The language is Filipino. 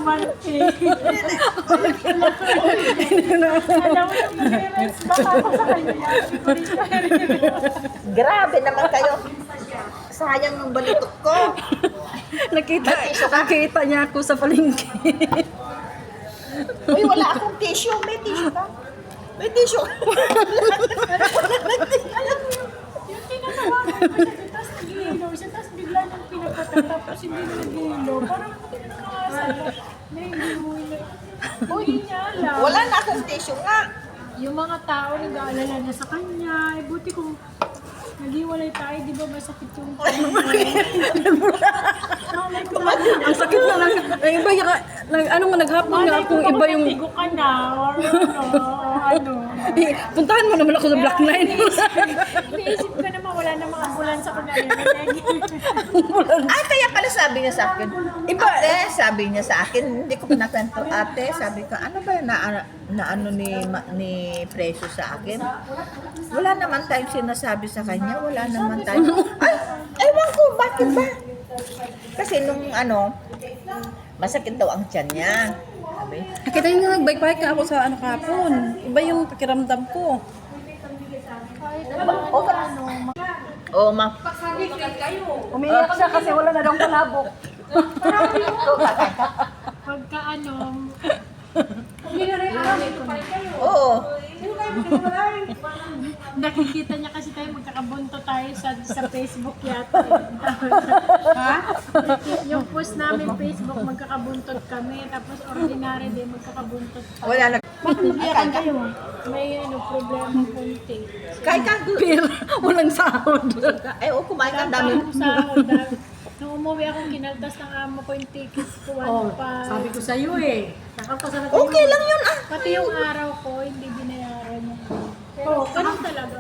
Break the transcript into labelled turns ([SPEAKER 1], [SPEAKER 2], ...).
[SPEAKER 1] romantic. Alam mo yung nag-reels baka ako sa kanya.
[SPEAKER 2] Grabe naman kayo. Sayang ng balitok ko.
[SPEAKER 3] Nakita niya ako sa palengke.
[SPEAKER 2] Uy, wala akong tissue. May tissue ka? May tissue.
[SPEAKER 1] Yung tinatawagan ko siya, tapos nag-iilaw siya, tapos bigla nang pinapatay, tapos hindi na nag-iilaw. Parang hindi na nakakasaya. Hindi niya alam.
[SPEAKER 2] Wala na akong tissue nga.
[SPEAKER 1] Yung mga tao nag-aalala na sa kanya, buti kung nag-iwalay tayo, di ba masakit yung
[SPEAKER 3] Ang sakit na lang. Ang iba yung, naghapon nga kung iba yung...
[SPEAKER 1] Tigo ka na, or ano.
[SPEAKER 3] Puntahan mo naman ako sa Black Line.
[SPEAKER 1] Iniisip ka naman, wala namang ambulansya kung narinig.
[SPEAKER 2] Ay, kaya pala sabi niya sa akin. Ate, sabi niya sa akin, hindi ko pinakwento. Ate, sabi ko, ano ba na ano ni Preso sa akin? Wala naman tayong sinasabi sa kanya. Wala naman tayong... Ay, ewan ko, bakit ba? Kasi nung masakit daw ang tiyan niya. Sabi,
[SPEAKER 3] Kita yung nagbike-bike ka ako sa kapon. Iba yung pakiramdam ko.
[SPEAKER 2] oo, ma.
[SPEAKER 3] Umiiyak siya kasi wala na daw palabok.
[SPEAKER 1] Pagka
[SPEAKER 2] Oo.
[SPEAKER 1] nakikita niya kasi tayo, magkakabunto tayo sa Facebook yata. Ha? Yung post namin Facebook, magkakabuntot kami. Tapos ordinary din, magkakabuntot kami.
[SPEAKER 2] Wala na.
[SPEAKER 1] Kayo, may problema konti.
[SPEAKER 2] Kahit ka,
[SPEAKER 3] Pero walang sahod.
[SPEAKER 2] ay, oo, kumain ka ang dami.
[SPEAKER 1] Nung umuwi ako, kinaltas ng amo ko yung tickets ko.
[SPEAKER 4] Sabi ko sa'yo eh.
[SPEAKER 2] Okay lang yun, ah.
[SPEAKER 1] Pati yung araw ko, hindi binayaran niya. Pero ganun talaga.